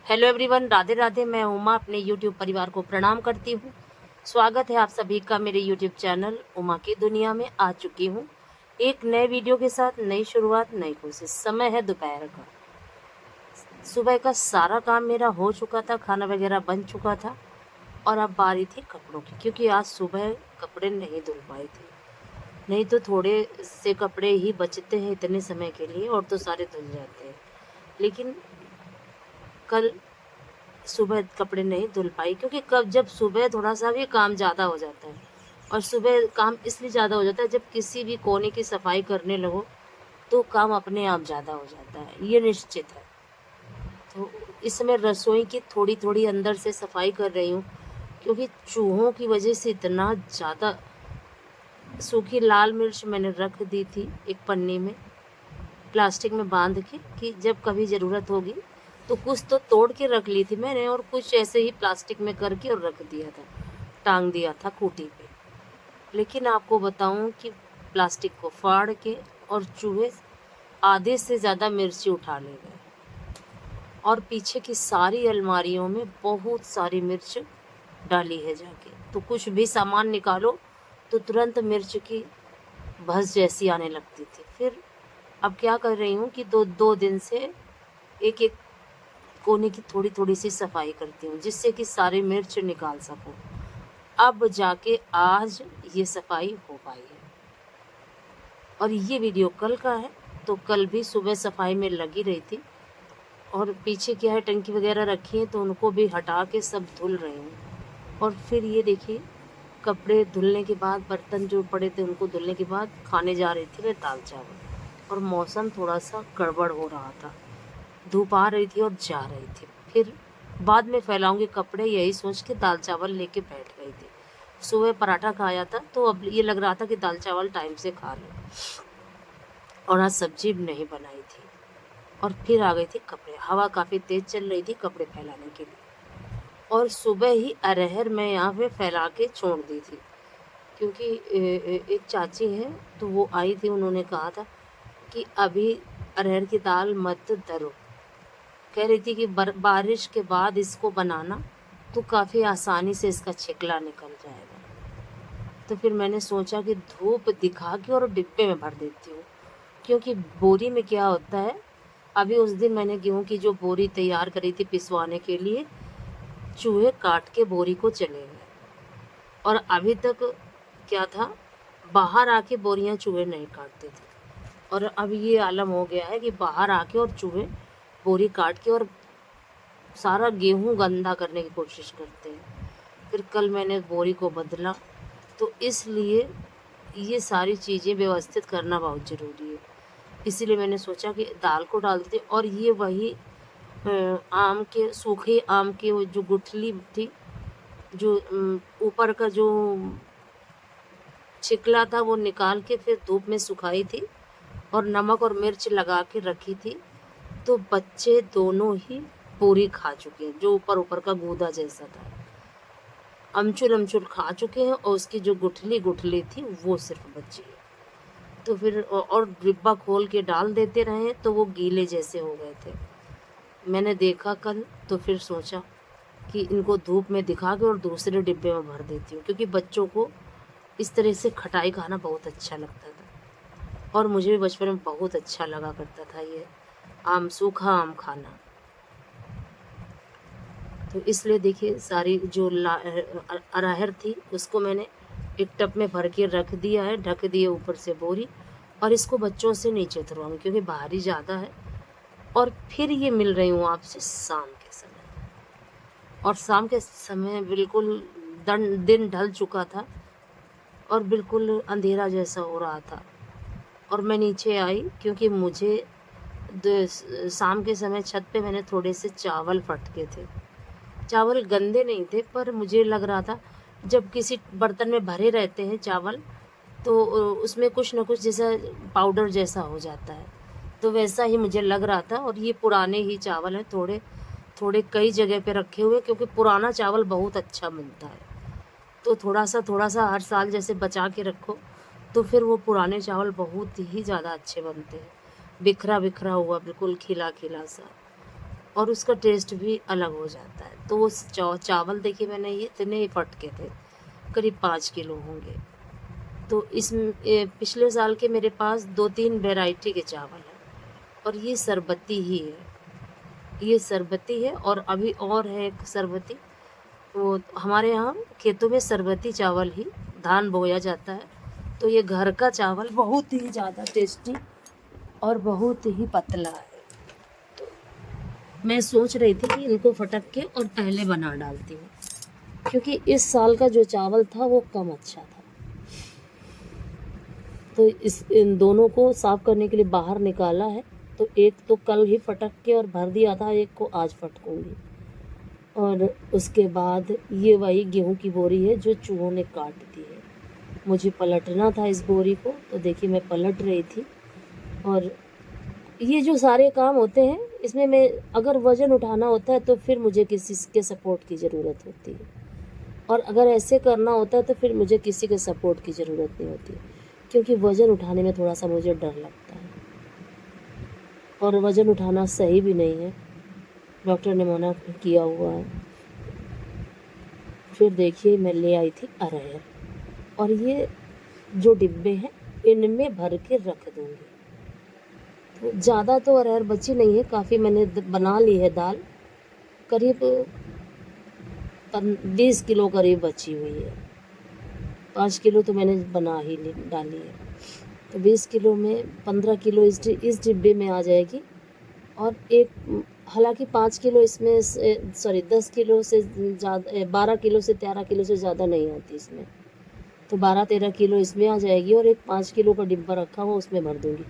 Hello everyone, Radhe Radhe. मैं उमा अपने YouTube परिवार को प्रणाम करती हूँ। स्वागत है आप सभी का मेरे यूट्यूब चैनल उमा की दुनिया में। आ चुकी हूँ एक नए वीडियो के साथ। नई शुरुआत, नई कोशिश। समय है दोपहर का। सुबह का सारा काम मेरा हो चुका था, खाना वगैरह बन चुका था और अब बारी थी कपड़ों की, क्योंकि आज सुबह कपड़े नहीं धुल पाए थे। नहीं तो थोड़े से कपड़े ही बचते हैं इतने समय के लिए, और तो सारे धुल जाते हैं। लेकिन कल सुबह कपड़े नहीं धुल पाई, क्योंकि कब जब सुबह थोड़ा सा भी काम ज़्यादा हो जाता है। और सुबह काम इसलिए ज़्यादा हो जाता है, जब किसी भी कोने की सफाई करने लगो तो काम अपने आप ज़्यादा हो जाता है, ये निश्चित है। तो इस समय रसोई की थोड़ी थोड़ी अंदर से सफाई कर रही हूँ, क्योंकि चूहों की वजह से इतना ज़्यादा। सूखी लाल मिर्च मैंने रख दी थी एक पन्नी में, प्लास्टिक में बांध के, कि जब कभी ज़रूरत होगी तो कुछ तो तोड़ के रख ली थी मैंने, और कुछ ऐसे ही प्लास्टिक में करके और रख दिया था, टांग दिया था खूंटी पे। लेकिन आपको बताऊं कि प्लास्टिक को फाड़ के और चूहे आधे से ज़्यादा मिर्ची उठा ले गए, और पीछे की सारी अलमारियों में बहुत सारी मिर्च डाली है जाके। तो कुछ भी सामान निकालो तो तुरंत मिर्च की भस जैसी आने लगती थी। फिर अब क्या कर रही हूँ कि दो दो दिन से एक एक कोने की थोड़ी थोड़ी सी सफाई करती हूँ, जिससे कि सारी मिर्च निकाल सकूँ। अब जाके आज ये सफाई हो पाई है, और ये वीडियो कल का है। तो कल भी सुबह सफाई में लगी रही थी, और पीछे क्या है, टंकी वगैरह रखी है तो उनको भी हटा के सब धुल रही हूँ। और फिर ये देखिए, कपड़े धुलने के बाद, बर्तन जो पड़े थे उनको धुलने के बाद खाने जा रही थी मैं दाल चावल। और मौसम थोड़ा सा गड़बड़ हो रहा था, धूप आ रही थी और जा रही थी। फिर बाद में फैलाऊंगी कपड़े, यही सोच के दाल चावल लेके बैठ गई थी। सुबह पराठा खाया था तो अब ये लग रहा था कि दाल चावल टाइम से खा लो, और आज सब्जी नहीं बनाई थी। और फिर आ गई थी कपड़े। हवा काफ़ी तेज़ चल रही थी कपड़े फैलाने के लिए, और सुबह ही अरहर मैं यहाँ पे फैला के छोड़ दी थी, क्योंकि एक चाची है तो वो आई थी, उन्होंने कहा था कि अभी अरहर की दाल मत दरो। कह रही थी कि बारिश के बाद इसको बनाना तो काफ़ी आसानी से इसका छिकला निकल जाएगा। तो फिर मैंने सोचा कि धूप दिखा के और डिब्बे में भर देती हूँ, क्योंकि बोरी में क्या होता है, अभी उस दिन मैंने गेहूं की जो बोरी तैयार करी थी पिसवाने के लिए, चूहे काट के बोरी को चले गए। और अभी तक क्या था, बाहर आके बोरियां चूहे नहीं काटते थे, और अब ये आलम हो गया है कि बाहर आके और चूहे बोरी काट के और सारा गेहूं गंदा करने की कोशिश करते हैं। फिर कल मैंने बोरी को बदला, तो इसलिए ये सारी चीज़ें व्यवस्थित करना बहुत ज़रूरी है। इसीलिए मैंने सोचा कि दाल को डाल देते। और ये वही आम के, सूखे आम के वो जो गुठली थी, जो ऊपर का जो छिकला था, वो निकाल के फिर धूप में सुखाई थी और नमक और मिर्च लगा के रखी थी। तो बच्चे दोनों ही पूरी खा चुके हैं, जो ऊपर ऊपर का गूदा जैसा था अमचूर अमचूर खा चुके हैं, और उसकी जो गुठली गुठली थी वो सिर्फ बची है। तो फिर और डिब्बा खोल के डाल देते रहे तो वो गीले जैसे हो गए थे। मैंने देखा कल, तो फिर सोचा कि इनको धूप में दिखा के और दूसरे डिब्बे में भर देती हूँ, क्योंकि बच्चों को इस तरह से खटाई खाना बहुत अच्छा लगता था, और मुझे भी बचपन में बहुत अच्छा लगा करता था ये आम, सूखा आम खाना। तो इसलिए देखिए, सारी जो अरहर थी उसको मैंने एक टब में भर के रख दिया है, ढक दिए ऊपर से बोरी। और इसको बच्चों से नीचे उतरवाऊंगी, क्योंकि भारी ज़्यादा है। और फिर ये मिल रही हूँ आपसे शाम के समय, और शाम के समय बिल्कुल दिन ढल चुका था और बिल्कुल अंधेरा जैसा हो रहा था। और मैं नीचे आई, क्योंकि मुझे शाम के समय छत पे मैंने थोड़े से चावल फटके थे। चावल गंदे नहीं थे, पर मुझे लग रहा था जब किसी बर्तन में भरे रहते हैं चावल, तो उसमें कुछ ना कुछ जैसा पाउडर जैसा हो जाता है। तो वैसा ही मुझे लग रहा था। और ये पुराने ही चावल हैं, थोड़े थोड़े कई जगह पे रखे हुए, क्योंकि पुराना चावल बहुत अच्छा मिलता है। तो थोड़ा सा हर साल जैसे बचा के रखो, तो फिर वो पुराने चावल बहुत ही ज़्यादा अच्छे बनते हैं, बिखरा बिखरा हुआ, बिल्कुल खिला खिला सा। और उसका टेस्ट भी अलग हो जाता है। तो वो चावल देखिए मैंने ये इतने ही फटके थे, करीब 5 किलो होंगे। तो पिछले साल के मेरे पास 2-3 वैरायटी के चावल हैं और ये शरबती ही है, ये शरबती है और अभी और है एक शरबती। वो हमारे यहाँ खेतों में शरबती चावल ही धान बोया जाता है। तो ये घर का चावल बहुत ही ज़्यादा टेस्टी और बहुत ही पतला है। मैं सोच रही थी कि इनको फटक के और पहले बना डालती हूँ, क्योंकि इस साल का जो चावल था वो कम अच्छा था। तो इन दोनों को साफ़ करने के लिए बाहर निकाला है। तो एक तो कल ही फटक के और भर दिया था, एक को आज फटकूँगी। और उसके बाद ये वही गेहूं की बोरी है जो चूहों ने काट दी है। मुझे पलटना था इस बोरी को, तो देखिए मैं पलट रही थी। और ये जो सारे काम होते हैं इसमें मैं अगर वज़न उठाना होता है तो फिर मुझे किसी के सपोर्ट की ज़रूरत होती है, और अगर ऐसे करना होता है तो फिर मुझे किसी के सपोर्ट की ज़रूरत नहीं होती, क्योंकि वज़न उठाने में थोड़ा सा मुझे डर लगता है और वज़न उठाना सही भी नहीं है, डॉक्टर ने मना किया हुआ है। फिर देखिए मैं ले आई थी अरहर, और ये जो डिब्बे हैं इनमें भर के रख दूँगी। तो ज़्यादा तो अरहर बची नहीं है, काफ़ी मैंने बना ली है दाल, करीब 20 किलो करीब बची हुई है। 5 किलो तो मैंने बना ही डाली है, तो 20 किलो में 15 किलो इस डिब्बे में आ जाएगी। और एक हालांकि 5 किलो इसमें 10 किलो से ज़्यादा 12 किलो से 13 किलो से ज़्यादा नहीं आती इसमें, तो 12-13 किलो इसमें आ जाएगी। और एक 5 किलो का डिब्बा रखा हुआ उसमें भर दूँगी,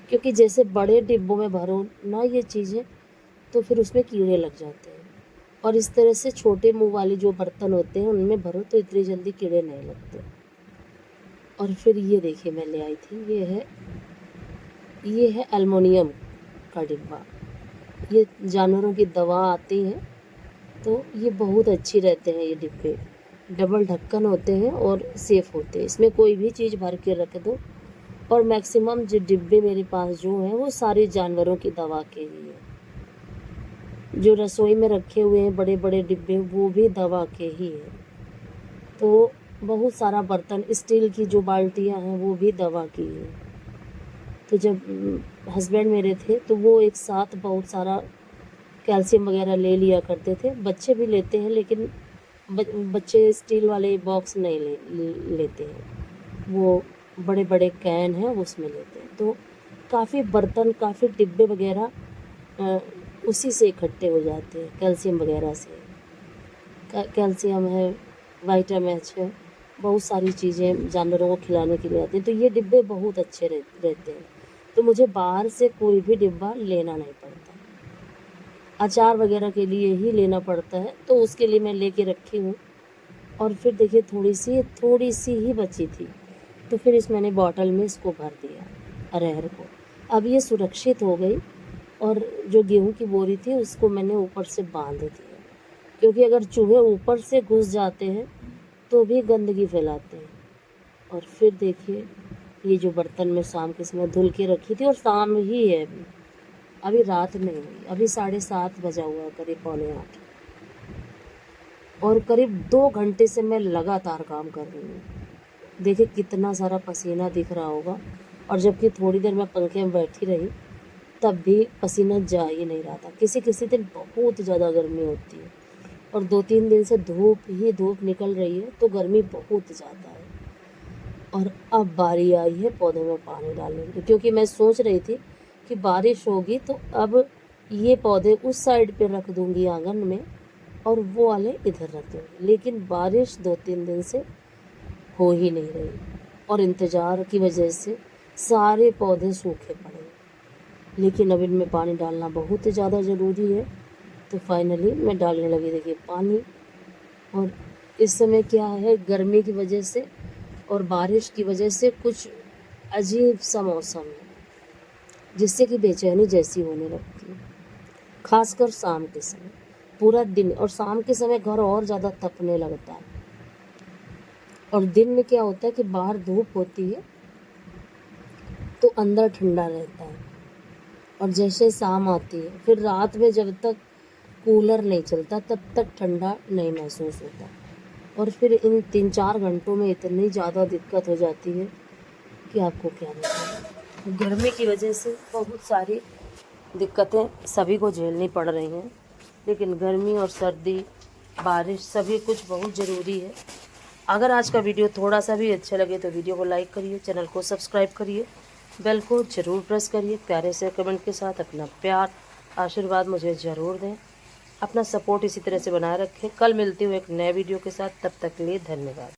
क्योंकि जैसे बड़े डिब्बों में भरो ना ये चीज़ें तो फिर उसमें कीड़े लग जाते हैं, और इस तरह से छोटे मुँह वाले जो बर्तन होते हैं उनमें भरो तो इतनी जल्दी कीड़े नहीं लगते। और फिर ये देखिए मैं ले आई थी, ये है एल्युमिनियम का डिब्बा। ये जानवरों की दवा आती है, तो ये बहुत अच्छी रहते हैं ये डिब्बे, डबल ढक्कन होते हैं और सेफ़ होते हैं। इसमें कोई भी चीज़ भर के रख दो, और मैक्सिमम जो डिब्बे मेरे पास जो हैं वो सारे जानवरों की दवा के ही हैं। जो रसोई में रखे हुए हैं बड़े बड़े डिब्बे वो भी दवा के ही हैं। तो बहुत सारा बर्तन, स्टील की जो बाल्टियाँ हैं वो भी दवा की हैं। तो जब हस्बैंड मेरे थे तो वो एक साथ बहुत सारा कैल्शियम वगैरह ले लिया करते थे। बच्चे भी लेते हैं, लेकिन बच्चे स्टील वाले बॉक्स नहीं लेते हैं, वो बड़े बड़े कैन हैं उसमें लेते हैं। तो काफ़ी बर्तन, काफ़ी डिब्बे वगैरह उसी से इकट्ठे हो जाते हैं, कैल्शियम वगैरह से। कैल्शियम है, वाइटामिन है, बहुत सारी चीज़ें जानवरों को खिलाने के लिए आती हैं। तो ये डिब्बे बहुत अच्छे रहते हैं, तो मुझे बाहर से कोई भी डिब्बा लेना नहीं पड़ता। अचार वगैरह के लिए ही लेना पड़ता है, तो उसके लिए मैं लेके रखी हूँ। और फिर देखिए थोड़ी सी ही बची थी, तो फिर मैंने बॉटल में इसको भर दिया अरहर को। अब ये सुरक्षित हो गई, और जो गेहूं की बोरी थी उसको मैंने ऊपर से बांध दिया, क्योंकि अगर चूहे ऊपर से घुस जाते हैं तो भी गंदगी फैलाते हैं। और फिर देखिए ये जो बर्तन में शाम के समय धुल के रखी थी, और शाम ही है अभी रात नहीं हुई, अभी 7:30 बजा हुआ है, करीब 7:45, और करीब 2 घंटे से मैं लगातार काम कर रही हूँ। देखिए कितना सारा पसीना दिख रहा होगा, और जबकि थोड़ी देर मैं पंखे में बैठी रही तब भी पसीना जा ही नहीं रहा था। किसी किसी दिन बहुत ज़्यादा गर्मी होती है, और 2-3 दिन से धूप निकल रही है, तो गर्मी बहुत ज़्यादा है। और अब बारी आई है पौधों में पानी डालने की, क्योंकि मैं सोच रही थी कि बारिश होगी तो अब ये पौधे उस साइड पे रख दूँगी आंगन में, और वो वाले इधर रख दूँगी। लेकिन बारिश 2-3 दिन से हो ही नहीं रही, और इंतज़ार की वजह से सारे पौधे सूखे पड़े। लेकिन अब इनमें पानी डालना बहुत ज़्यादा ज़रूरी है, तो फाइनली मैं डालने लगी देखिए पानी। और इस समय क्या है, गर्मी की वजह से और बारिश की वजह से कुछ अजीब सा मौसम है, जिससे कि बेचैनी जैसी होने लगती है, खासकर शाम के समय। पूरा दिन और शाम के समय घर और ज़्यादा तपने लगता है, और दिन में क्या होता है कि बाहर धूप होती है तो अंदर ठंडा रहता है, और जैसे शाम आती है फिर रात में जब तक कूलर नहीं चलता तब तक ठंडा नहीं महसूस होता। और फिर इन 3-4 घंटों में इतनी ज़्यादा दिक्कत हो जाती है कि आपको क्या बताऊँ। गर्मी की वजह से बहुत सारी दिक्कतें सभी को झेलनी पड़ रही हैं, लेकिन गर्मी और सर्दी, बारिश सभी कुछ बहुत ज़रूरी है। अगर आज का वीडियो थोड़ा सा भी अच्छा लगे तो वीडियो को लाइक करिए, चैनल को सब्सक्राइब करिए, बेल को ज़रूर प्रेस करिए। प्यारे से कमेंट के साथ अपना प्यार आशीर्वाद मुझे ज़रूर दें। अपना सपोर्ट इसी तरह से बनाए रखें। कल मिलती हूँ एक नए वीडियो के साथ, तब तक के लिए धन्यवाद।